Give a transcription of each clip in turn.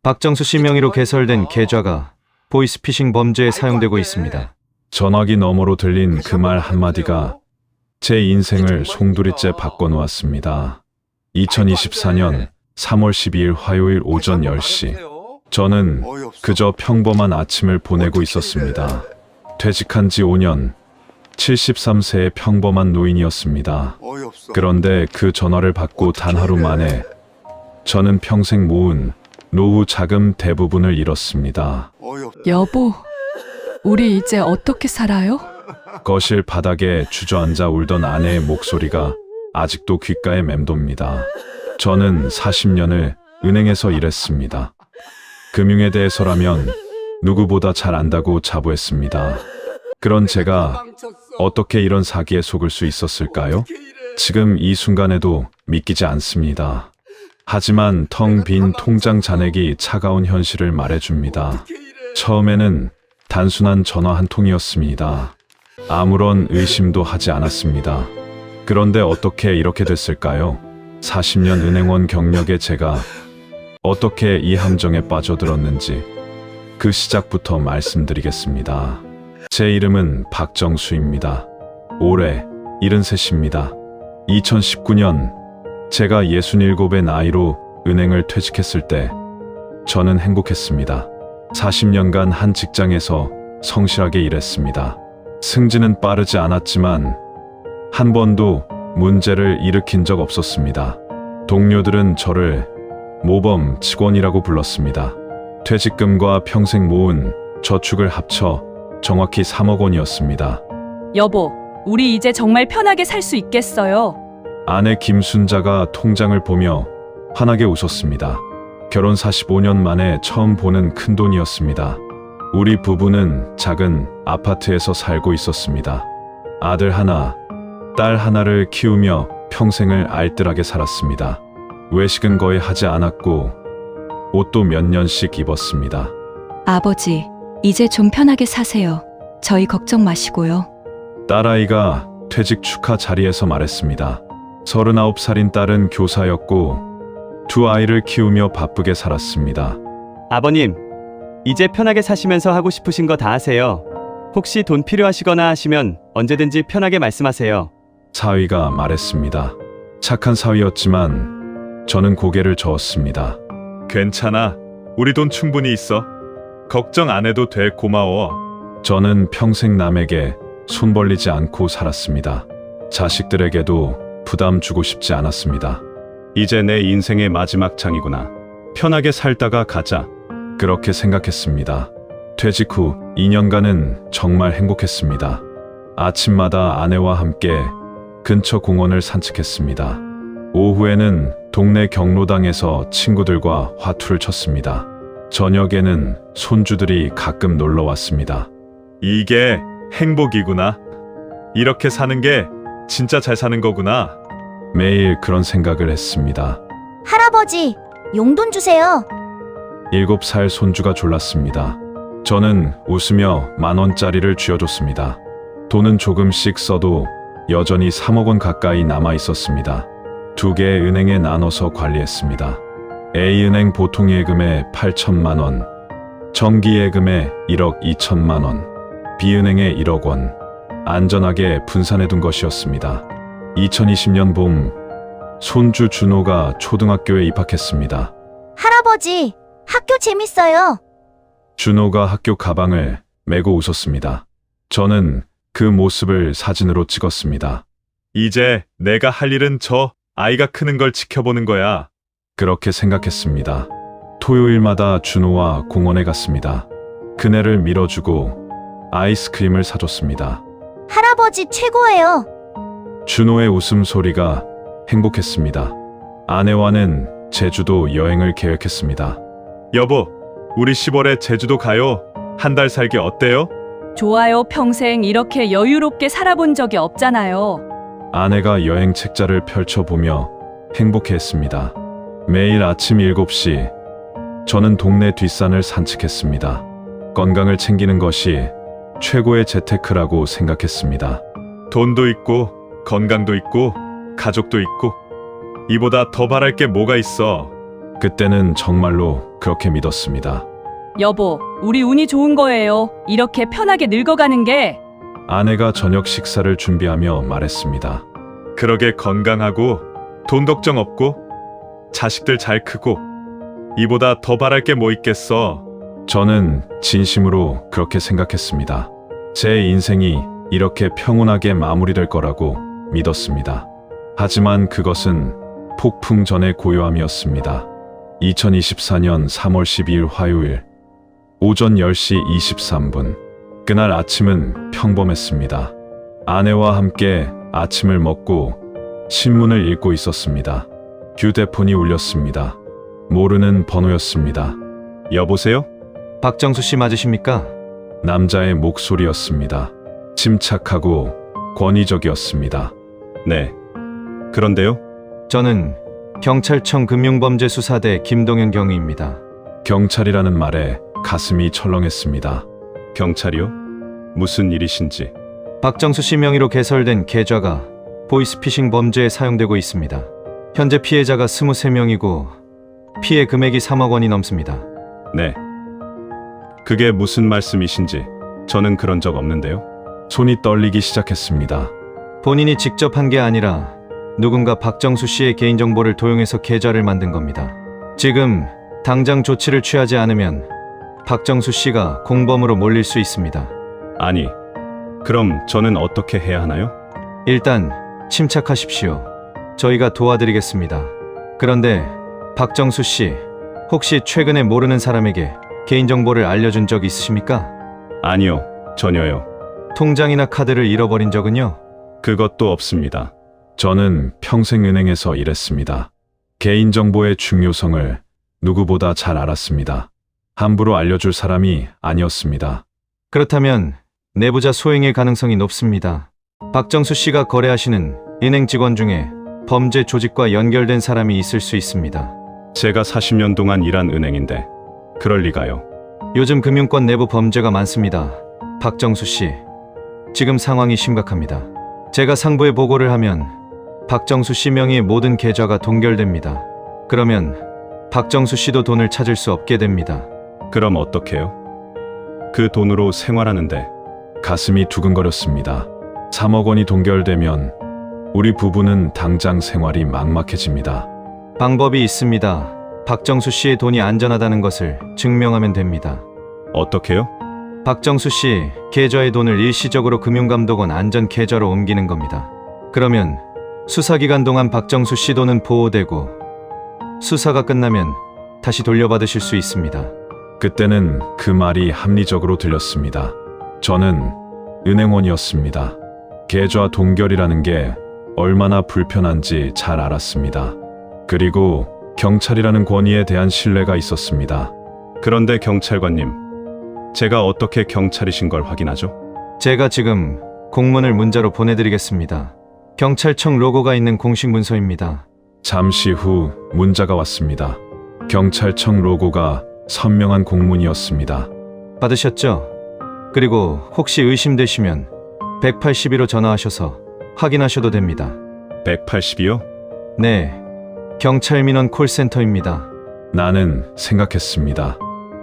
박정수 씨 명의로 개설된 계좌가 보이스피싱 범죄에 사용되고 있습니다. 전화기 너머로 들린 그 말 한마디가 제 인생을 송두리째 바꿔놓았습니다. 2024년 3월 12일 화요일 오전 10시. 저는 그저 평범한 아침을 보내고 있었습니다. 퇴직한 지 5년, 73세의 평범한 노인이었습니다. 그런데 그 전화를 받고 단 하루 만에 저는 평생 모은 노후 자금 대부분을 잃었습니다. 여보, 우리 이제 어떻게 살아요? 거실 바닥에 주저앉아 울던 아내의 목소리가 아직도 귓가에 맴돕니다. 저는 40년을 은행에서 일했습니다. 금융에 대해서라면 누구보다 잘 안다고 자부했습니다. 그런 제가 어떻게 이런 사기에 속을 수 있었을까요? 지금 이 순간에도 믿기지 않습니다. 하지만 텅 빈 통장 잔액이 차가운 현실을 말해줍니다. 처음에는 단순한 전화 한 통이었습니다. 아무런 의심도 하지 않았습니다. 그런데 어떻게 이렇게 됐을까요? 40년 은행원 경력의 제가 어떻게 이 함정에 빠져들었는지 그 시작부터 말씀드리겠습니다. 제 이름은 박정수입니다. 올해 73입니다. 2019년 제가 67의 나이로 은행을 퇴직했을 때 저는 행복했습니다. 40년간 한 직장에서 성실하게 일했습니다. 승진은 빠르지 않았지만 한 번도 문제를 일으킨 적 없었습니다. 동료들은 저를 모범 직원이라고 불렀습니다. 퇴직금과 평생 모은 저축을 합쳐 정확히 3억 원이었습니다. 여보, 우리 이제 정말 편하게 살 수 있겠어요. 아내 김순자가 통장을 보며 환하게 웃었습니다. 결혼 45년 만에 처음 보는 큰돈이었습니다. 우리 부부는 작은 아파트에서 살고 있었습니다. 아들 하나, 딸 하나를 키우며 평생을 알뜰하게 살았습니다. 외식은 거의 하지 않았고 옷도 몇 년씩 입었습니다. 아버지, 이제 좀 편하게 사세요. 저희 걱정 마시고요. 딸아이가 퇴직 축하 자리에서 말했습니다. 39살인 딸은 교사였고 두 아이를 키우며 바쁘게 살았습니다. 아버님, 이제 편하게 사시면서 하고 싶으신 거 다 하세요. 혹시 돈 필요하시거나 하시면 언제든지 편하게 말씀하세요. 사위가 말했습니다. 착한 사위였지만 저는 고개를 저었습니다. 괜찮아. 우리 돈 충분히 있어. 걱정 안 해도 돼. 고마워. 저는 평생 남에게 손 벌리지 않고 살았습니다. 자식들에게도 부담 주고 싶지 않았습니다. 이제 내 인생의 마지막 장이구나. 편하게 살다가 가자. 그렇게 생각했습니다. 퇴직 후 2년간은 정말 행복했습니다. 아침마다 아내와 함께 근처 공원을 산책했습니다. 오후에는 동네 경로당에서 친구들과 화투를 쳤습니다. 저녁에는 손주들이 가끔 놀러 왔습니다. 이게 행복이구나. 이렇게 사는 게 진짜 잘 사는 거구나. 매일 그런 생각을 했습니다. 할아버지, 용돈 주세요. 7살 손주가 졸랐습니다. 저는 웃으며 10,000원짜리를 쥐어줬습니다. 돈은 조금씩 써도 여전히 3억 원 가까이 남아 있었습니다. 2개의 은행에 나눠서 관리했습니다. A은행 보통예금에 8천만 원, 정기예금에 1억 2천만 원, B은행에 1억 원, 안전하게 분산해둔 것이었습니다. 2020년 봄, 손주 준호가 초등학교에 입학했습니다. 할아버지, 학교 재밌어요. 준호가 학교 가방을 메고 웃었습니다. 저는 그 모습을 사진으로 찍었습니다. 이제 내가 할 일은 저 아이가 크는 걸 지켜보는 거야. 그렇게 생각했습니다. 토요일마다 준호와 공원에 갔습니다. 그네를 밀어주고 아이스크림을 사줬습니다. 할아버지 최고예요. 준호의 웃음소리가 행복했습니다. 아내와는 제주도 여행을 계획했습니다. 여보, 우리 10월에 제주도 가요. 한 달 살기 어때요? 좋아요. 평생 이렇게 여유롭게 살아본 적이 없잖아요. 아내가 여행 책자를 펼쳐보며 행복해했습니다. 매일 아침 7시, 저는 동네 뒷산을 산책했습니다. 건강을 챙기는 것이 최고의 재테크라고 생각했습니다. 돈도 있고 건강도 있고 가족도 있고 이보다 더 바랄 게 뭐가 있어. 그때는 정말로 그렇게 믿었습니다. 여보, 우리 운이 좋은 거예요. 이렇게 편하게 늙어가는 게. 아내가 저녁 식사를 준비하며 말했습니다. 그러게 건강하고 돈 걱정 없고 자식들 잘 크고 이보다 더 바랄 게 뭐 있겠어. 저는 진심으로 그렇게 생각했습니다. 제 인생이 이렇게 평온하게 마무리될 거라고 믿었습니다. 하지만 그것은 폭풍 전의 고요함이었습니다. 2024년 3월 12일 화요일 오전 10시 23분. 그날 아침은 평범했습니다. 아내와 함께 아침을 먹고 신문을 읽고 있었습니다. 휴대폰이 울렸습니다. 모르는 번호였습니다. 여보세요? 박정수 씨 맞으십니까? 남자의 목소리였습니다. 침착하고 권위적이었습니다. 네. 그런데요? 저는 경찰청 금융범죄수사대 김동현 경위입니다. 경찰이라는 말에 가슴이 철렁했습니다. 경찰이요? 무슨 일이신지. 박정수 씨 명의로 개설된 계좌가 보이스피싱 범죄에 사용되고 있습니다. 현재 피해자가 23명이고 피해 금액이 3억 원이 넘습니다. 네. 그게 무슨 말씀이신지 저는 그런 적 없는데요. 손이 떨리기 시작했습니다. 본인이 직접 한 게 아니라 누군가 박정수 씨의 개인정보를 도용해서 계좌를 만든 겁니다. 지금 당장 조치를 취하지 않으면 박정수 씨가 공범으로 몰릴 수 있습니다. 아니, 그럼 저는 어떻게 해야 하나요? 일단 침착하십시오. 저희가 도와드리겠습니다. 그런데 박정수 씨, 혹시 최근에 모르는 사람에게 개인정보를 알려준 적 있으십니까? 아니요, 전혀요. 통장이나 카드를 잃어버린 적은요? 그것도 없습니다. 저는 평생 은행에서 일했습니다. 개인정보의 중요성을 누구보다 잘 알았습니다. 함부로 알려줄 사람이 아니었습니다. 그렇다면 내부자 소행일 가능성이 높습니다. 박정수 씨가 거래하시는 은행 직원 중에 범죄 조직과 연결된 사람이 있을 수 있습니다. 제가 40년 동안 일한 은행인데 그럴 리가요. 요즘 금융권 내부 범죄가 많습니다. 박정수 씨, 지금 상황이 심각합니다. 제가 상부에 보고를 하면 박정수 씨 명의의 모든 계좌가 동결됩니다. 그러면 박정수 씨도 돈을 찾을 수 없게 됩니다. 그럼 어떡해요? 그 돈으로 생활하는데. 가슴이 두근거렸습니다. 3억 원이 동결되면 우리 부부는 당장 생활이 막막해집니다. 방법이 있습니다. 박정수 씨의 돈이 안전하다는 것을 증명하면 됩니다. 어떻게요? 박정수 씨 계좌의 돈을 일시적으로 금융감독원 안전 계좌로 옮기는 겁니다. 그러면 수사기간 동안 박정수 씨 돈은 보호되고 수사가 끝나면 다시 돌려받으실 수 있습니다. 그때는 그 말이 합리적으로 들렸습니다. 저는 은행원이었습니다. 계좌 동결이라는 게 얼마나 불편한지 잘 알았습니다. 그리고 경찰이라는 권위에 대한 신뢰가 있었습니다. 그런데 경찰관님, 제가 어떻게 경찰이신 걸 확인하죠? 제가 지금 공문을 문자로 보내드리겠습니다. 경찰청 로고가 있는 공식 문서입니다. 잠시 후 문자가 왔습니다. 경찰청 로고가 선명한 공문이었습니다. 받으셨죠? 그리고 혹시 의심되시면 182로 전화하셔서 확인하셔도 됩니다. 180이요? 네, 경찰 민원 콜센터입니다. 나는 생각했습니다.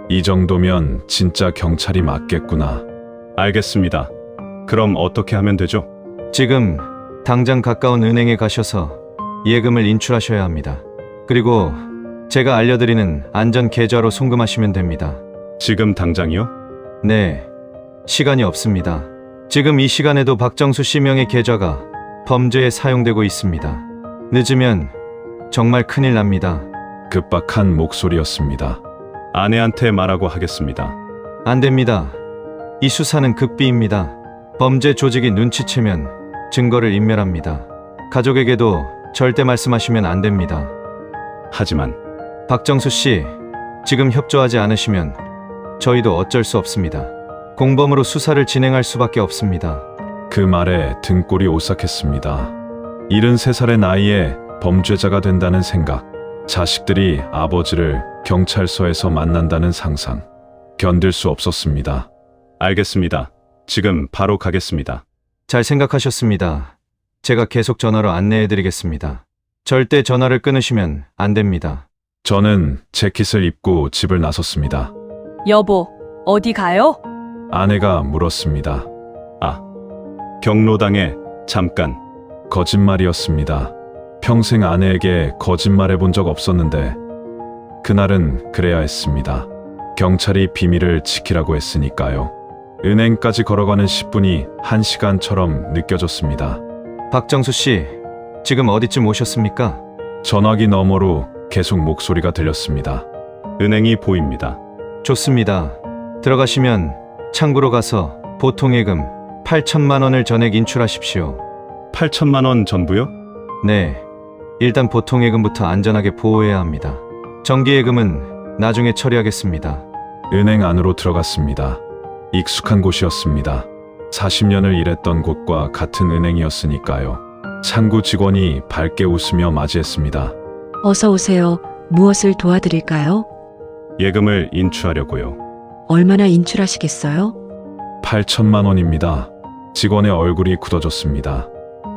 이 정도면 진짜 경찰이 맞겠구나. 알겠습니다. 그럼 어떻게 하면 되죠? 지금 당장 가까운 은행에 가셔서 예금을 인출하셔야 합니다. 그리고 제가 알려드리는 안전 계좌로 송금하시면 됩니다. 지금 당장이요? 네, 시간이 없습니다. 지금 이 시간에도 박정수 씨 명의 계좌가 범죄에 사용되고 있습니다. 늦으면 정말 큰일 납니다. 급박한 목소리였습니다. 아내한테 말하고 하겠습니다. 안 됩니다. 이 수사는 극비입니다. 범죄 조직이 눈치채면 증거를 인멸합니다. 가족에게도 절대 말씀하시면 안 됩니다. 하지만 박정수 씨, 지금 협조하지 않으시면 저희도 어쩔 수 없습니다. 공범으로 수사를 진행할 수밖에 없습니다. 그 말에 등골이 오싹했습니다. 73살의 나이에 범죄자가 된다는 생각, 자식들이 아버지를 경찰서에서 만난다는 상상, 견딜 수 없었습니다. 알겠습니다. 지금 바로 가겠습니다. 잘 생각하셨습니다. 제가 계속 전화로 안내해드리겠습니다. 절대 전화를 끊으시면 안 됩니다. 저는 재킷을 입고 집을 나섰습니다. 여보, 어디 가요? 아내가 물었습니다. 경로당에 잠깐. 거짓말이었습니다. 평생 아내에게 거짓말해 본 적 없었는데 그날은 그래야 했습니다. 경찰이 비밀을 지키라고 했으니까요. 은행까지 걸어가는 10분이 1시간처럼 느껴졌습니다. 박정수 씨, 지금 어디쯤 오셨습니까? 전화기 너머로 계속 목소리가 들렸습니다. 은행이 보입니다. 좋습니다. 들어가시면 창구로 가서 보통예금 8천만 원을 전액 인출하십시오. 8천만 원 전부요? 네, 일단 보통예금부터 안전하게 보호해야 합니다. 정기예금은 나중에 처리하겠습니다. 은행 안으로 들어갔습니다. 익숙한 곳이었습니다. 40년을 일했던 곳과 같은 은행이었으니까요. 창구 직원이 밝게 웃으며 맞이했습니다. 어서 오세요. 무엇을 도와드릴까요? 예금을 인출하려고요. 얼마나 인출하시겠어요? 8천만 원입니다. 직원의 얼굴이 굳어졌습니다.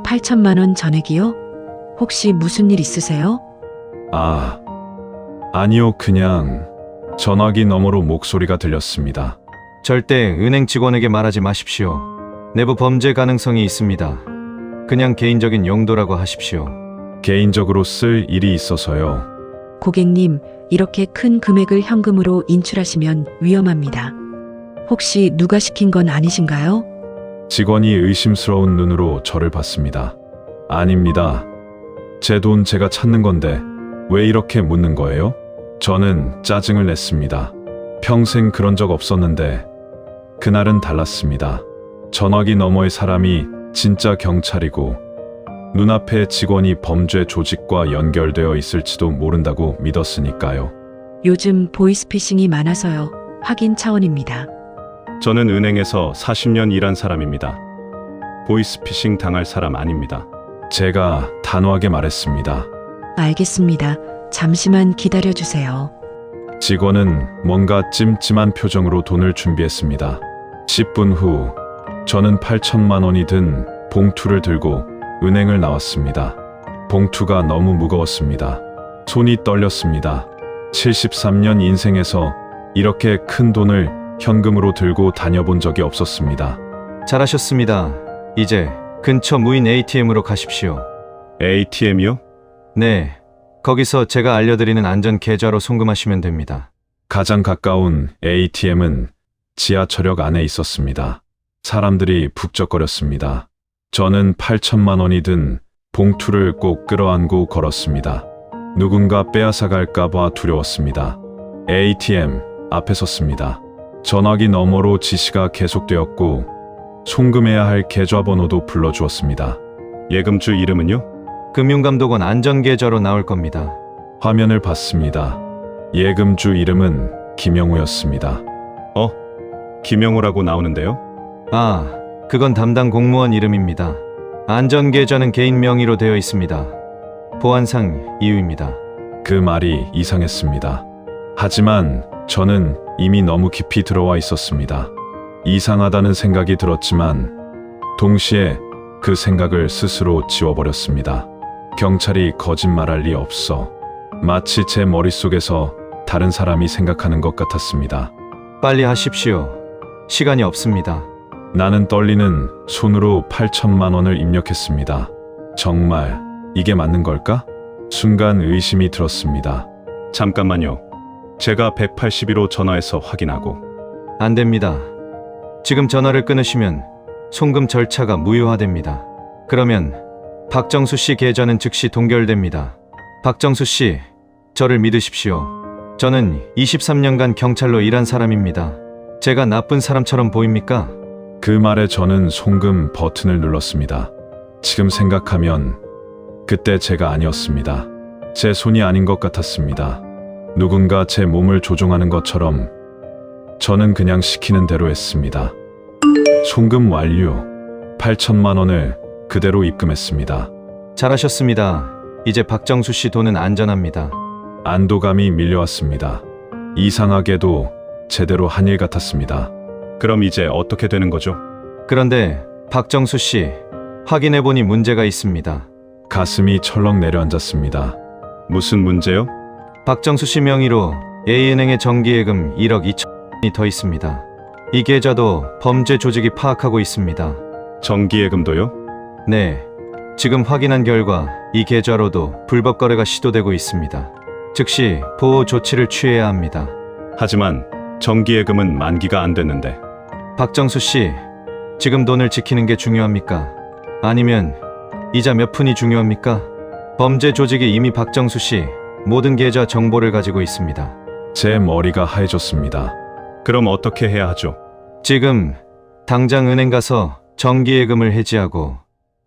8천만 원 전액이요? 혹시 무슨 일 있으세요? 아니요, 그냥 전화기 너머로 목소리가 들렸습니다. 절대 은행 직원에게 말하지 마십시오. 내부 범죄 가능성이 있습니다. 그냥 개인적인 용도라고 하십시오. 개인적으로 쓸 일이 있어서요. 고객님, 이렇게 큰 금액을 현금으로 인출하시면 위험합니다. 혹시 누가 시킨 건 아니신가요? 직원이 의심스러운 눈으로 저를 봤습니다. 아닙니다. 제 돈 제가 찾는 건데 왜 이렇게 묻는 거예요? 저는 짜증을 냈습니다. 평생 그런 적 없었는데 그날은 달랐습니다. 전화기 너머의 사람이 진짜 경찰이고 눈앞의 직원이 범죄 조직과 연결되어 있을지도 모른다고 믿었으니까요. 요즘 보이스피싱이 많아서요. 확인 차원입니다. 저는 은행에서 40년 일한 사람입니다. 보이스피싱 당할 사람 아닙니다. 제가 단호하게 말했습니다. 알겠습니다. 잠시만 기다려주세요. 직원은 뭔가 찜찜한 표정으로 돈을 준비했습니다. 10분 후 저는 8천만 원이 든 봉투를 들고 은행을 나왔습니다. 봉투가 너무 무거웠습니다. 손이 떨렸습니다. 73년 인생에서 이렇게 큰 돈을 현금으로 들고 다녀본 적이 없었습니다. 잘하셨습니다. 이제 근처 무인 ATM으로 가십시오. ATM이요? 네, 거기서 제가 알려드리는 안전 계좌로 송금하시면 됩니다. 가장 가까운 ATM은 지하철역 안에 있었습니다. 사람들이 북적거렸습니다. 저는 8천만 원이 든 봉투를 꼭 끌어안고 걸었습니다. 누군가 빼앗아갈까봐 두려웠습니다. ATM 앞에 섰습니다. 전화기 너머로 지시가 계속되었고 송금해야 할 계좌번호도 불러주었습니다. 예금주 이름은요? 금융감독원 안전계좌로 나올 겁니다. 화면을 봤습니다. 예금주 이름은 김영우였습니다. 김영호라고 나오는데요? 아, 그건 담당 공무원 이름입니다. 안전계좌는 개인 명의로 되어 있습니다. 보안상 이유입니다. 그 말이 이상했습니다. 하지만 저는 이미 너무 깊이 들어와 있었습니다. 이상하다는 생각이 들었지만 동시에 그 생각을 스스로 지워버렸습니다. 경찰이 거짓말할 리 없어. 마치 제 머릿속에서 다른 사람이 생각하는 것 같았습니다. 빨리 하십시오. 시간이 없습니다. 나는 떨리는 손으로 8천만 원을 입력했습니다. 정말 이게 맞는 걸까? 순간 의심이 들었습니다. 잠깐만요. 제가 181호 전화해서 확인하고. 안 됩니다. 지금 전화를 끊으시면 송금 절차가 무효화됩니다. 그러면 박정수 씨 계좌는 즉시 동결됩니다. 박정수 씨, 저를 믿으십시오. 저는 23년간 경찰로 일한 사람입니다. 제가 나쁜 사람처럼 보입니까? 그 말에 저는 송금 버튼을 눌렀습니다. 지금 생각하면 그때 제가 아니었습니다. 제 손이 아닌 것 같았습니다. 누군가 제 몸을 조종하는 것처럼 저는 그냥 시키는 대로 했습니다. 송금 완료. 8천만 원을 그대로 입금했습니다. 잘하셨습니다. 이제 박정수 씨 돈은 안전합니다. 안도감이 밀려왔습니다. 이상하게도 제대로 한 일 같았습니다. 그럼 이제 어떻게 되는 거죠? 그런데 박정수 씨, 확인해보니 문제가 있습니다. 가슴이 철렁 내려앉았습니다. 무슨 문제요? 박정수 씨 명의로 A은행에 정기예금 1억 2천이 더 있습니다. 이 계좌도 범죄 조직이 파악하고 있습니다. 정기예금도요? 네, 지금 확인한 결과 이 계좌로도 불법 거래가 시도되고 있습니다. 즉시 보호 조치를 취해야 합니다. 하지만 정기예금은 만기가 안 됐는데. 박정수 씨, 지금 돈을 지키는 게 중요합니까? 아니면 이자 몇 푼이 중요합니까? 범죄 조직이 이미 박정수 씨 모든 계좌 정보를 가지고 있습니다. 제 머리가 하얘졌습니다. 그럼 어떻게 해야 하죠? 지금 당장 은행 가서 정기예금을 해지하고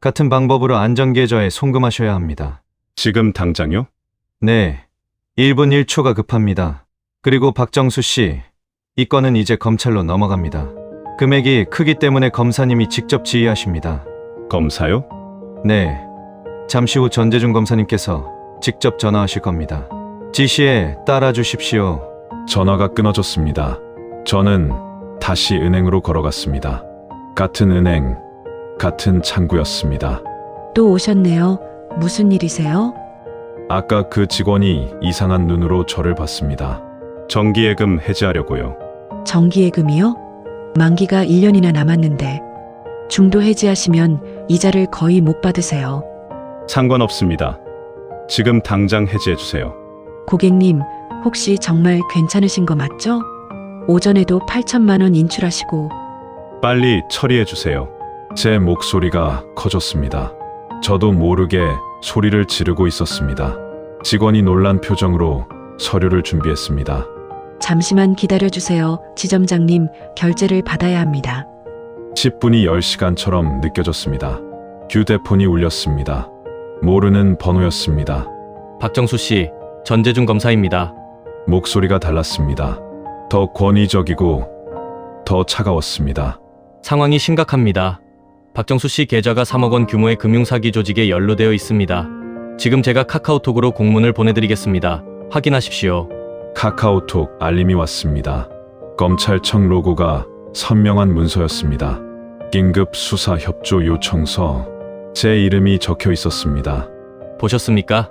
같은 방법으로 안전계좌에 송금하셔야 합니다. 지금 당장요? 네, 1분 1초가 급합니다. 그리고 박정수 씨, 이 건은 이제 검찰로 넘어갑니다. 금액이 크기 때문에 검사님이 직접 지휘하십니다. 검사요? 네, 잠시 후 전재준 검사님께서 직접 전화하실 겁니다. 지시에 따라 주십시오. 전화가 끊어졌습니다. 저는 다시 은행으로 걸어갔습니다. 같은 은행, 같은 창구였습니다. 또 오셨네요. 무슨 일이세요? 아까 그 직원이 이상한 눈으로 저를 봤습니다. 정기예금 해지하려고요. 정기예금이요? 만기가 1년이나 남았는데 중도 해지하시면 이자를 거의 못 받으세요. 상관없습니다. 지금 당장 해지해주세요. 고객님, 혹시 정말 괜찮으신 거 맞죠? 오전에도 8천만 원 인출하시고 빨리 처리해주세요. 제 목소리가 커졌습니다. 저도 모르게 소리를 지르고 있었습니다. 직원이 놀란 표정으로 서류를 준비했습니다. 잠시만 기다려주세요. 지점장님, 결제를 받아야 합니다. 10분이 10시간처럼 느껴졌습니다. 휴대폰이 울렸습니다. 모르는 번호였습니다. 박정수 씨, 전재준 검사입니다. 목소리가 달랐습니다. 더 권위적이고 더 차가웠습니다. 상황이 심각합니다. 박정수 씨 계좌가 3억 원 규모의 금융사기 조직에 연루되어 있습니다. 지금 제가 카카오톡으로 공문을 보내드리겠습니다. 확인하십시오. 카카오톡 알림이 왔습니다. 검찰청 로고가 선명한 문서였습니다. 긴급 수사 협조 요청서. 제 이름이 적혀 있었습니다. 보셨습니까?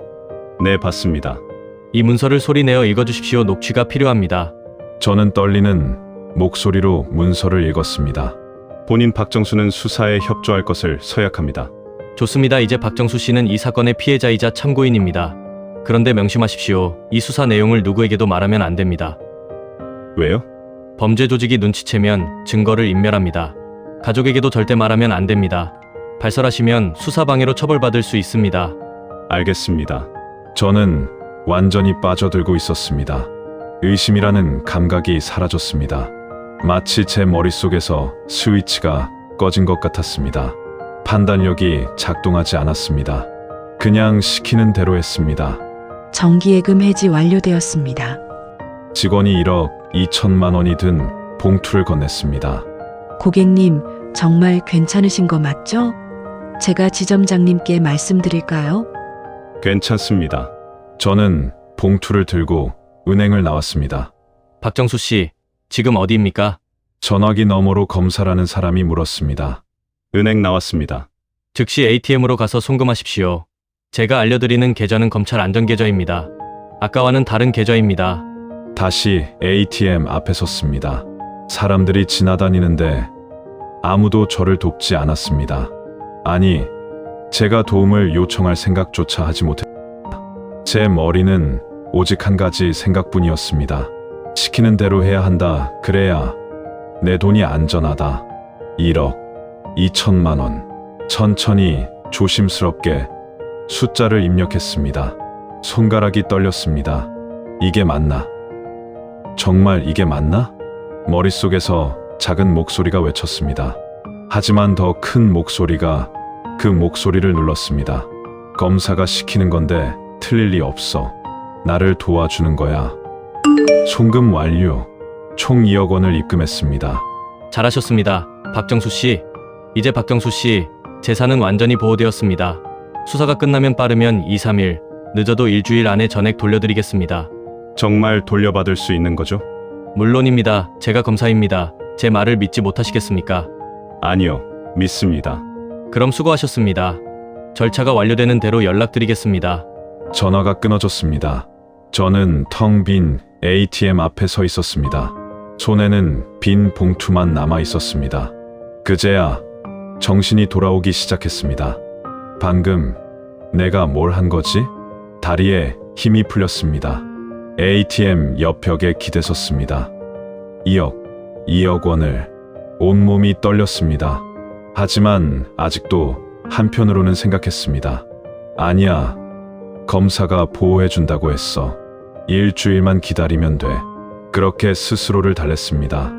네, 봤습니다. 이 문서를 소리내어 읽어주십시오. 녹취가 필요합니다. 저는 떨리는 목소리로 문서를 읽었습니다. 본인 박정수는 수사에 협조할 것을 서약합니다. 좋습니다. 이제 박정수 씨는 이 사건의 피해자이자 참고인입니다. 그런데 명심하십시오. 이 수사 내용을 누구에게도 말하면 안 됩니다. 왜요? 범죄 조직이 눈치채면 증거를 인멸합니다. 가족에게도 절대 말하면 안 됩니다. 발설하시면 수사방해로 처벌받을 수 있습니다. 알겠습니다. 저는 완전히 빠져들고 있었습니다. 의심이라는 감각이 사라졌습니다. 마치 제 머릿속에서 스위치가 꺼진 것 같았습니다. 판단력이 작동하지 않았습니다. 그냥 시키는 대로 했습니다. 정기예금 해지 완료되었습니다. 직원이 1억 2천만 원이 든 봉투를 건넸습니다. 고객님, 정말 괜찮으신 거 맞죠? 제가 지점장님께 말씀드릴까요? 괜찮습니다. 저는 봉투를 들고 은행을 나왔습니다. 박정수 씨, 지금 어디입니까? 전화기 너머로 검사라는 사람이 물었습니다. 은행 나왔습니다. 즉시 ATM으로 가서 송금하십시오. 제가 알려드리는 계좌는 검찰 안전계좌입니다. 아까와는 다른 계좌입니다. 다시 ATM 앞에 섰습니다. 사람들이 지나다니는데 아무도 저를 돕지 않았습니다. 아니, 제가 도움을 요청할 생각조차 하지 못했습니다. 제 머리는 오직 한 가지 생각뿐이었습니다. 시키는 대로 해야 한다. 그래야 내 돈이 안전하다. 1억 2천만 원. 천천히 조심스럽게 숫자를 입력했습니다. 손가락이 떨렸습니다. 이게 맞나? 정말 이게 맞나? 머릿속에서 작은 목소리가 외쳤습니다. 하지만 더 큰 목소리가 그 목소리를 눌렀습니다. 검사가 시키는 건데 틀릴 리 없어. 나를 도와주는 거야. 송금 완료. 총 2억 원을 입금했습니다. 잘하셨습니다. 박정수 씨. 이제 박정수 씨 재산은 완전히 보호되었습니다. 수사가 끝나면 빠르면 2, 3일, 늦어도 일주일 안에 전액 돌려드리겠습니다. 정말 돌려받을 수 있는 거죠? 물론입니다. 제가 검사입니다. 제 말을 믿지 못하시겠습니까? 아니요, 믿습니다. 그럼 수고하셨습니다. 절차가 완료되는 대로 연락드리겠습니다. 전화가 끊어졌습니다. 저는 텅 빈 ATM 앞에 서 있었습니다. 손에는 빈 봉투만 남아 있었습니다. 그제야 정신이 돌아오기 시작했습니다. 방금 내가 뭘 한 거지? 다리에 힘이 풀렸습니다. ATM 옆 벽에 기대섰습니다. 2억 원을. 온몸이 떨렸습니다. 하지만 아직도 한편으로는 생각했습니다. 아니야. 검사가 보호해준다고 했어. 일주일만 기다리면 돼. 그렇게 스스로를 달랬습니다.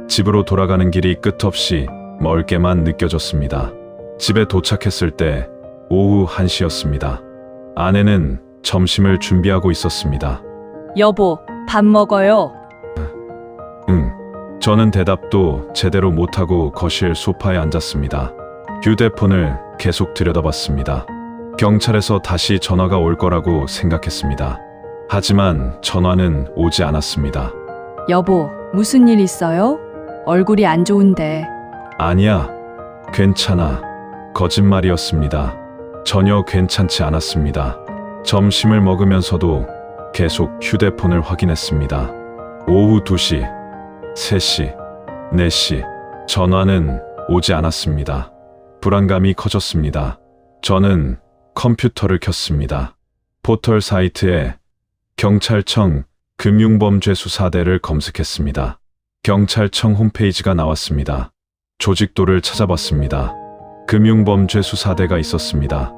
집으로 돌아가는 길이 끝없이 멀게만 느껴졌습니다. 집에 도착했을 때 오후 1시였습니다. 아내는 점심을 준비하고 있었습니다. 여보, 밥 먹어요. 응. 저는 대답도 제대로 못하고 거실 소파에 앉았습니다. 휴대폰을 계속 들여다봤습니다. 경찰에서 다시 전화가 올 거라고 생각했습니다. 하지만 전화는 오지 않았습니다. 여보, 무슨 일 있어요? 얼굴이 안 좋은데. 아니야, 괜찮아. 거짓말이었습니다. 전혀 괜찮지 않았습니다. 점심을 먹으면서도 계속 휴대폰을 확인했습니다. 오후 2시, 3시, 4시, 전화는 오지 않았습니다. 불안감이 커졌습니다. 저는 컴퓨터를 켰습니다. 포털 사이트에 경찰청 금융범죄수사대를 검색했습니다. 경찰청 홈페이지가 나왔습니다. 조직도를 찾아봤습니다. 금융범죄수사대가 있었습니다.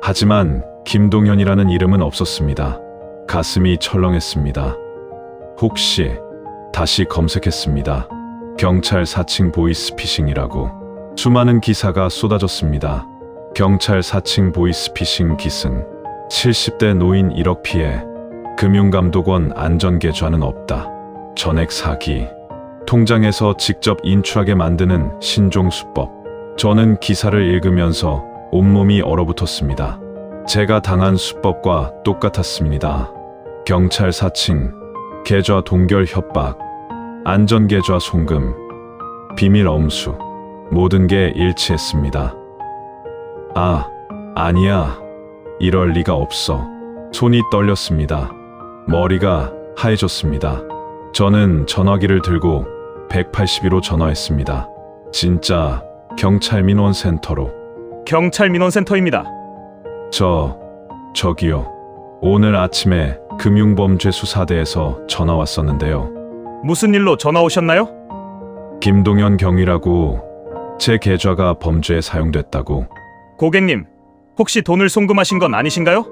하지만 김동현이라는 이름은 없었습니다. 가슴이 철렁했습니다. 혹시 다시 검색했습니다. 경찰 사칭 보이스피싱이라고. 수많은 기사가 쏟아졌습니다. 경찰 사칭 보이스피싱 기승. 70대 노인 1억 피해. 금융감독원 안전계좌는 없다. 전액 사기. 통장에서 직접 인출하게 만드는 신종수법. 저는 기사를 읽으면서 온몸이 얼어붙었습니다. 제가 당한 수법과 똑같았습니다. 경찰 사칭, 계좌 동결 협박, 안전계좌 송금, 비밀 엄수, 모든 게 일치했습니다. 아니야. 이럴 리가 없어. 손이 떨렸습니다. 머리가 하얘졌습니다. 저는 전화기를 들고 182로 전화했습니다. 진짜 경찰민원센터로. 경찰민원센터입니다. 저기요. 오늘 아침에 금융범죄수사대에서 전화 왔었는데요. 무슨 일로 전화 오셨나요? 김동현 경위라고 제 계좌가 범죄에 사용됐다고. 고객님, 혹시 돈을 송금하신 건 아니신가요?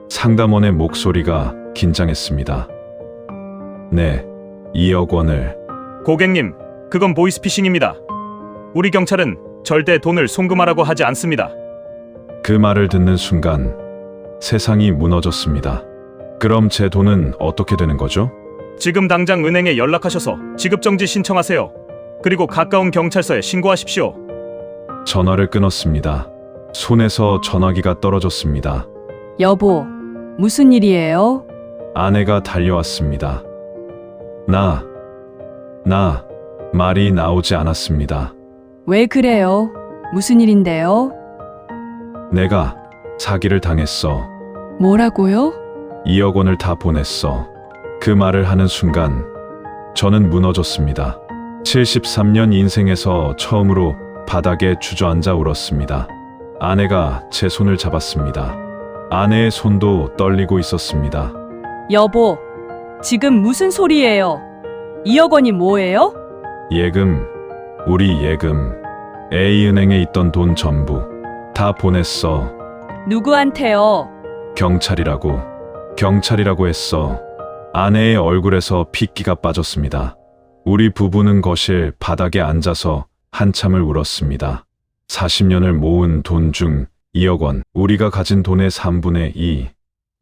상담원의 목소리가 긴장했습니다. 네, 2억 원을. 고객님, 그건 보이스피싱입니다. 우리 경찰은 절대 돈을 송금하라고 하지 않습니다. 그 말을 듣는 순간 세상이 무너졌습니다. 그럼 제 돈은 어떻게 되는 거죠? 지금 당장 은행에 연락하셔서 지급정지 신청하세요. 그리고 가까운 경찰서에 신고하십시오. 전화를 끊었습니다. 손에서 전화기가 떨어졌습니다. 여보, 무슨 일이에요? 아내가 달려왔습니다. 말이 나오지 않았습니다. 왜 그래요? 무슨 일인데요? 내가 사기를 당했어. 뭐라고요? 2억 원을 다 보냈어. 그 말을 하는 순간 저는 무너졌습니다. 73년 인생에서 처음으로 바닥에 주저앉아 울었습니다. 아내가 제 손을 잡았습니다. 아내의 손도 떨리고 있었습니다. 여보, 지금 무슨 소리예요? 2억 원이 뭐예요? 예금, 우리 예금. A은행에 있던 돈 전부 다 보냈어. 누구한테요? 경찰이라고 했어. 아내의 얼굴에서 핏기가 빠졌습니다. 우리 부부는 거실 바닥에 앉아서 한참을 울었습니다. 40년을 모은 돈 중 2억 원, 우리가 가진 돈의 3분의 2,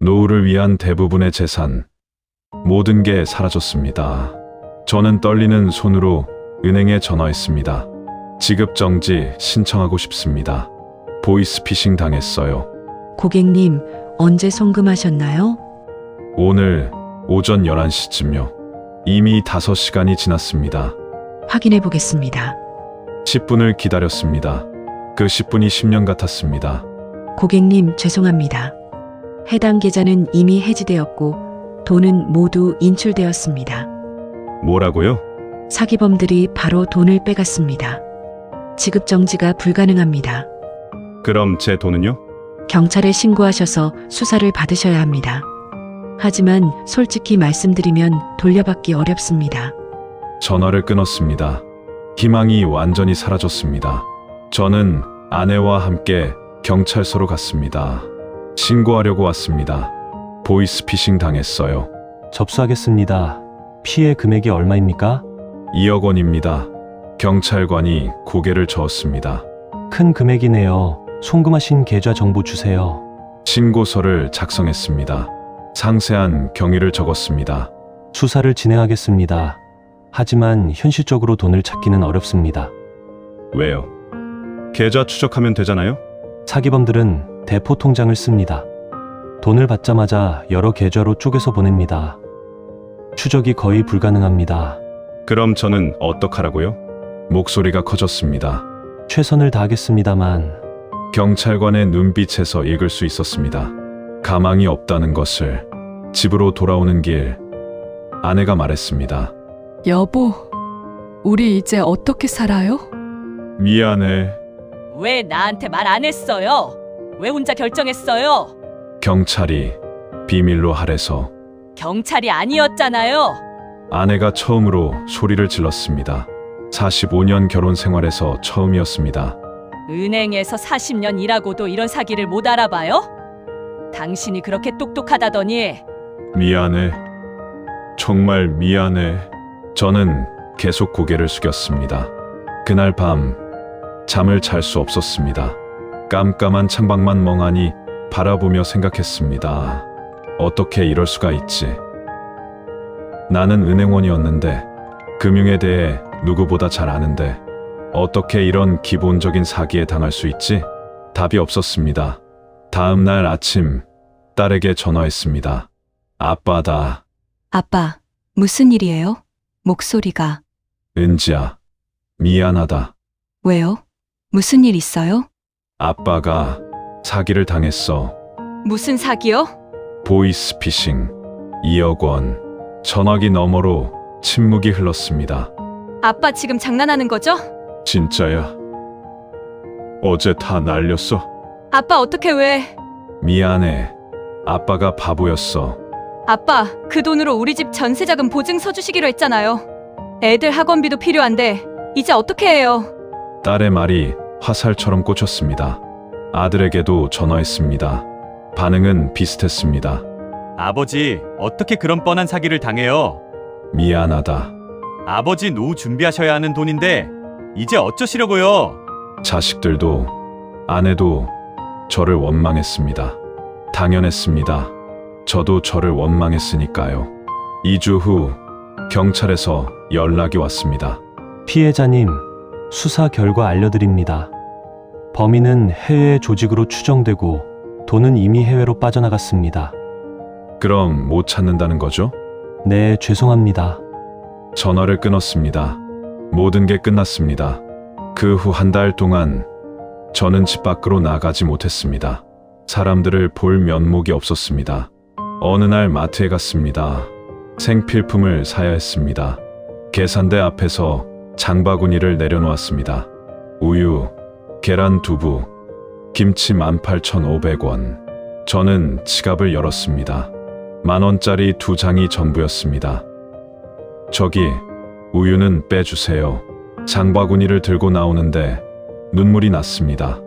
노후를 위한 대부분의 재산, 모든 게 사라졌습니다. 저는 떨리는 손으로 은행에 전화했습니다. 지급정지 신청하고 싶습니다. 보이스피싱 당했어요. 고객님, 언제 송금하셨나요? 오늘 오전 11시쯤요. 이미 5시간이 지났습니다. 확인해 보겠습니다. 10분을 기다렸습니다. 그 10분이 10년 같았습니다. 고객님, 죄송합니다. 해당 계좌는 이미 해지되었고 돈은 모두 인출되었습니다. 뭐라고요? 사기범들이 바로 돈을 빼갔습니다. 지급 정지가 불가능합니다. 그럼 제 돈은요? 경찰에 신고하셔서 수사를 받으셔야 합니다. 하지만 솔직히 말씀드리면 돌려받기 어렵습니다. 전화를 끊었습니다. 희망이 완전히 사라졌습니다. 저는 아내와 함께 경찰서로 갔습니다. 신고하려고 왔습니다. 보이스피싱 당했어요. 접수하겠습니다. 피해 금액이 얼마입니까? 2억 원입니다. 경찰관이 고개를 저었습니다. 큰 금액이네요. 송금하신 계좌 정보 주세요. 신고서를 작성했습니다. 상세한 경위를 적었습니다. 수사를 진행하겠습니다. 하지만 현실적으로 돈을 찾기는 어렵습니다. 왜요? 계좌 추적하면 되잖아요? 사기범들은 대포 통장을 씁니다. 돈을 받자마자 여러 계좌로 쪼개서 보냅니다. 추적이 거의 불가능합니다. 그럼 저는 어떡하라고요? 목소리가 커졌습니다. 최선을 다하겠습니다만 경찰관의 눈빛에서 읽을 수 있었습니다. 가망이 없다는 것을. 집으로 돌아오는 길, 아내가 말했습니다. 여보, 우리 이제 어떻게 살아요? 미안해. 왜 나한테 말 안 했어요? 왜 혼자 결정했어요? 경찰이 비밀로 하래서. 경찰이 아니었잖아요. 아내가 처음으로 소리를 질렀습니다. 45년 결혼 생활에서 처음이었습니다. 은행에서 40년 일하고도 이런 사기를 못 알아봐요? 당신이 그렇게 똑똑하다더니. 미안해. 정말 미안해. 저는 계속 고개를 숙였습니다. 그날 밤 잠을 잘 수 없었습니다. 깜깜한 창밖만 멍하니 바라보며 생각했습니다. 어떻게 이럴 수가 있지? 나는 은행원이었는데 금융에 대해 누구보다 잘 아는데 어떻게 이런 기본적인 사기에 당할 수 있지? 답이 없었습니다. 다음 날 아침 딸에게 전화했습니다. 아빠다. 아빠, 무슨 일이에요? 목소리가. 은지야, 미안하다. 왜요? 무슨 일 있어요? 아빠가 사기를 당했어. 무슨 사기요? 보이스피싱 2억 원. 전화기 너머로 침묵이 흘렀습니다. 아빠 지금 장난하는 거죠? 진짜야. 어제 다 날렸어. 아빠 어떻게 왜? 미안해. 아빠가 바보였어. 아빠, 그 돈으로 우리 집 전세자금 보증 서주시기로 했잖아요. 애들 학원비도 필요한데 이제 어떻게 해요? 딸의 말이 화살처럼 꽂혔습니다. 아들에게도 전화했습니다. 반응은 비슷했습니다. 아버지, 어떻게 그런 뻔한 사기를 당해요? 미안하다. 아버지 노후 준비하셔야 하는 돈인데 이제 어쩌시려고요? 자식들도 아내도 저를 원망했습니다. 당연했습니다. 저도 저를 원망했으니까요. 2주 후 경찰에서 연락이 왔습니다. 피해자님, 수사 결과 알려드립니다. 범인은 해외 조직으로 추정되고 돈은 이미 해외로 빠져나갔습니다. 그럼 못 찾는다는 거죠? 네, 죄송합니다. 전화를 끊었습니다. 모든 게 끝났습니다. 그 후 한 달 동안 저는 집 밖으로 나가지 못했습니다. 사람들을 볼 면목이 없었습니다. 어느 날 마트에 갔습니다. 생필품을 사야 했습니다. 계산대 앞에서 장바구니를 내려놓았습니다. 우유, 계란 2부, 김치 18,500원. 저는 지갑을 열었습니다. 10,000원짜리 2장이 전부였습니다. 저기, 우유는 빼주세요. 장바구니를 들고 나오는데 눈물이 났습니다.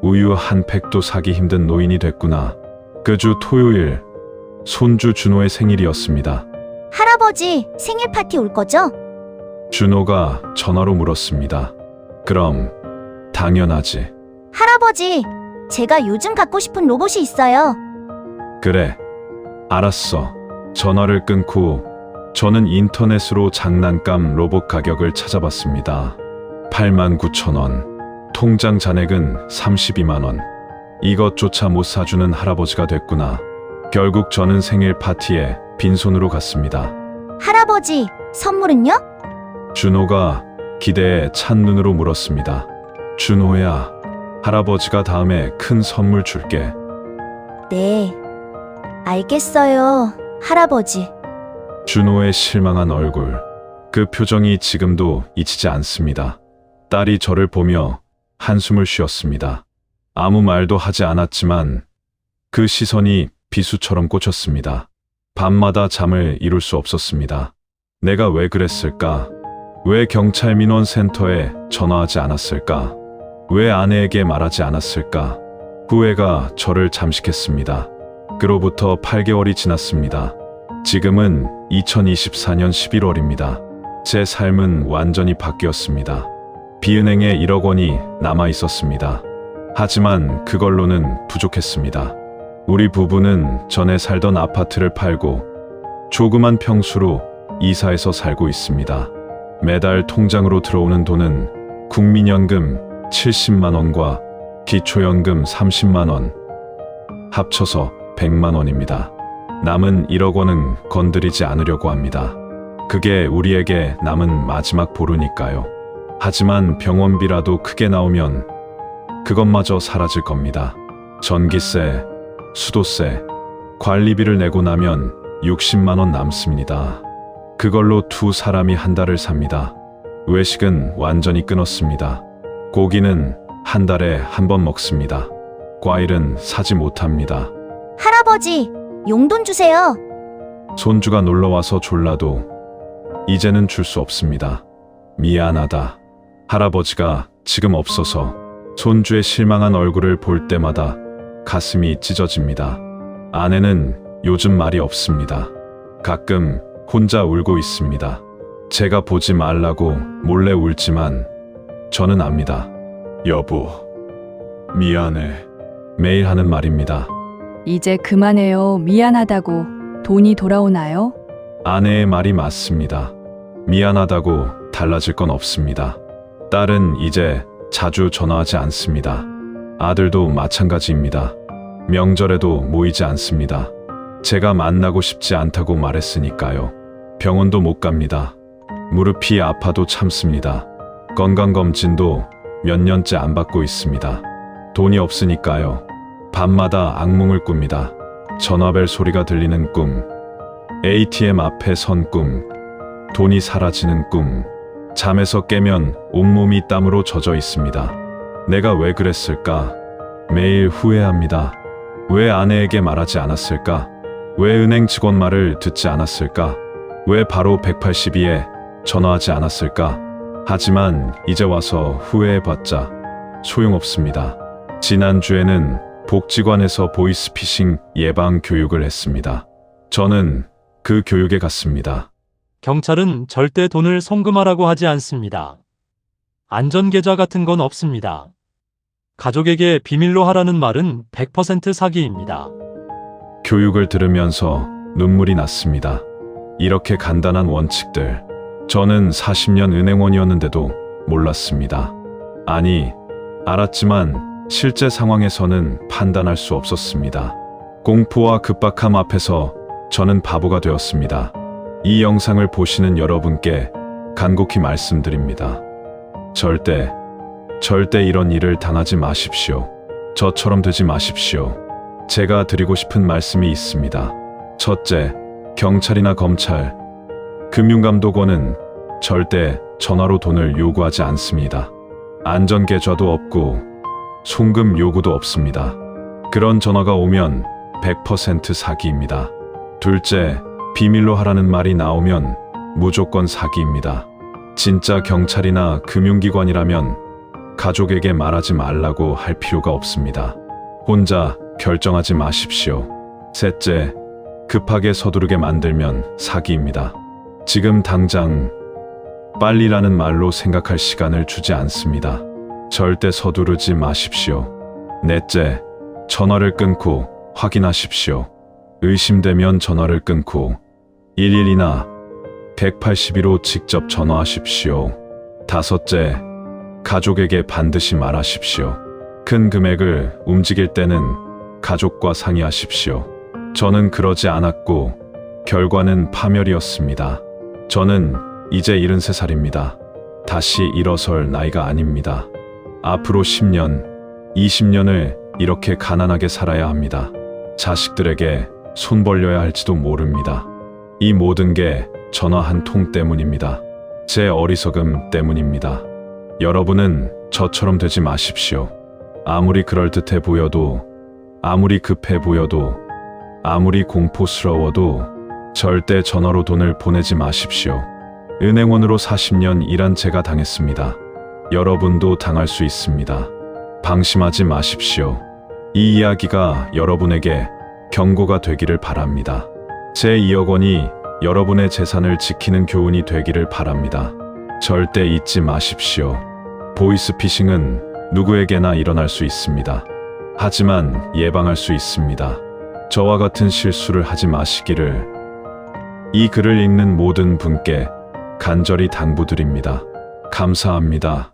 우유 한 팩도 사기 힘든 노인이 됐구나. 그 주 토요일, 손주 준호의 생일이었습니다. 할아버지, 생일 파티 올 거죠? 준호가 전화로 물었습니다. 그럼 당연하지. 할아버지, 제가 요즘 갖고 싶은 로봇이 있어요. 그래, 알았어. 전화를 끊고 저는 인터넷으로 장난감 로봇 가격을 찾아봤습니다. 89,000원. 통장 잔액은 32만 원. 이것조차 못 사주는 할아버지가 됐구나. 결국 저는 생일 파티에 빈손으로 갔습니다. 할아버지, 선물은요? 준호가 기대에 찬 눈으로 물었습니다. 준호야, 할아버지가 다음에 큰 선물 줄게. 네, 알겠어요. 할아버지. 준호의 실망한 얼굴. 그 표정이 지금도 잊히지 않습니다. 딸이 저를 보며 한숨을 쉬었습니다. 아무 말도 하지 않았지만 그 시선이 비수처럼 꽂혔습니다. 밤마다 잠을 이룰 수 없었습니다. 내가 왜 그랬을까? 왜 경찰 민원센터에 전화하지 않았을까? 왜 아내에게 말하지 않았을까? 후회가 저를 잠식했습니다. 그로부터 8개월이 지났습니다. 지금은 2024년 11월입니다. 제 삶은 완전히 바뀌었습니다. 비은행에 1억 원이 남아 있었습니다. 하지만 그걸로는 부족했습니다. 우리 부부는 전에 살던 아파트를 팔고 조그만 평수로 이사해서 살고 있습니다. 매달 통장으로 들어오는 돈은 국민연금 70만 원과 기초연금 30만 원, 합쳐서 100만 원입니다. 남은 1억 원은 건드리지 않으려고 합니다. 그게 우리에게 남은 마지막 보루니까요. 하지만 병원비라도 크게 나오면 그것마저 사라질 겁니다. 전기세, 수도세, 관리비를 내고 나면 60만 원 남습니다. 그걸로 두 사람이 한 달을 삽니다. 외식은 완전히 끊었습니다. 고기는 한 달에 한 번 먹습니다. 과일은 사지 못합니다. 할아버지, 용돈 주세요. 손주가 놀러와서 졸라도 이제는 줄 수 없습니다. 미안하다. 할아버지가 지금 없어서 손주의 실망한 얼굴을 볼 때마다 가슴이 찢어집니다. 아내는 요즘 말이 없습니다. 가끔 혼자 울고 있습니다. 제가 보지 말라고 몰래 울지만 저는 압니다. 여보, 미안해. 매일 하는 말입니다. 이제 그만해요. 미안하다고. 돈이 돌아오나요? 아내의 말이 맞습니다. 미안하다고 달라질 건 없습니다. 딸은 이제 자주 전화하지 않습니다. 아들도 마찬가지입니다. 명절에도 모이지 않습니다. 제가 만나고 싶지 않다고 말했으니까요. 병원도 못 갑니다. 무릎이 아파도 참습니다. 건강검진도 몇 년째 안 받고 있습니다. 돈이 없으니까요. 밤마다 악몽을 꿉니다. 전화벨 소리가 들리는 꿈, ATM 앞에 선 꿈, 돈이 사라지는 꿈. 잠에서 깨면 온몸이 땀으로 젖어 있습니다. 내가 왜 그랬을까? 매일 후회합니다. 왜 아내에게 말하지 않았을까? 왜 은행 직원 말을 듣지 않았을까? 왜 바로 182에 전화하지 않았을까? 하지만 이제 와서 후회해봤자 소용없습니다. 지난주에는 복지관에서 보이스피싱 예방 교육을 했습니다. 저는 그 교육에 갔습니다. 경찰은 절대 돈을 송금하라고 하지 않습니다. 안전계좌 같은 건 없습니다. 가족에게 비밀로 하라는 말은 100% 사기입니다. 교육을 들으면서 눈물이 났습니다. 이렇게 간단한 원칙들. 저는 40년 은행원이었는데도 몰랐습니다. 아니, 알았지만 실제 상황에서는 판단할 수 없었습니다. 공포와 급박함 앞에서 저는 바보가 되었습니다. 이 영상을 보시는 여러분께 간곡히 말씀드립니다. 절대 이런 일을 당하지 마십시오. 저처럼 되지 마십시오. 제가 드리고 싶은 말씀이 있습니다. 첫째, 경찰이나 검찰, 금융감독원은 절대 전화로 돈을 요구하지 않습니다. 안전계좌도 없고 송금 요구도 없습니다. 그런 전화가 오면 100% 사기입니다. 둘째, 비밀로 하라는 말이 나오면 무조건 사기입니다. 진짜 경찰이나 금융기관이라면 가족에게 말하지 말라고 할 필요가 없습니다. 혼자 결정하지 마십시오. 셋째, 급하게 서두르게 만들면 사기입니다. 지금 당장 빨리라는 말로 생각할 시간을 주지 않습니다. 절대 서두르지 마십시오. 넷째, 전화를 끊고 확인하십시오. 의심되면 전화를 끊고 112나 182로 직접 전화하십시오. 다섯째, 가족에게 반드시 말하십시오. 큰 금액을 움직일 때는 가족과 상의하십시오. 저는 그러지 않았고 결과는 파멸이었습니다. 저는 이제 73살입니다. 다시 일어설 나이가 아닙니다. 앞으로 10년, 20년을 이렇게 가난하게 살아야 합니다. 자식들에게 손 벌려야 할지도 모릅니다. 이 모든 게 전화 한 통 때문입니다. 제 어리석음 때문입니다. 여러분은 저처럼 되지 마십시오. 아무리 그럴듯해 보여도, 아무리 급해 보여도, 아무리 공포스러워도 절대 전화로 돈을 보내지 마십시오. 은행원으로 40년 일한 제가 당했습니다. 여러분도 당할 수 있습니다. 방심하지 마십시오. 이 이야기가 여러분에게 경고가 되기를 바랍니다. 제 2억 원이 여러분의 재산을 지키는 교훈이 되기를 바랍니다. 절대 잊지 마십시오. 보이스피싱은 누구에게나 일어날 수 있습니다. 하지만 예방할 수 있습니다. 저와 같은 실수를 하지 마시기를 이 글을 읽는 모든 분께 간절히 당부드립니다. 감사합니다.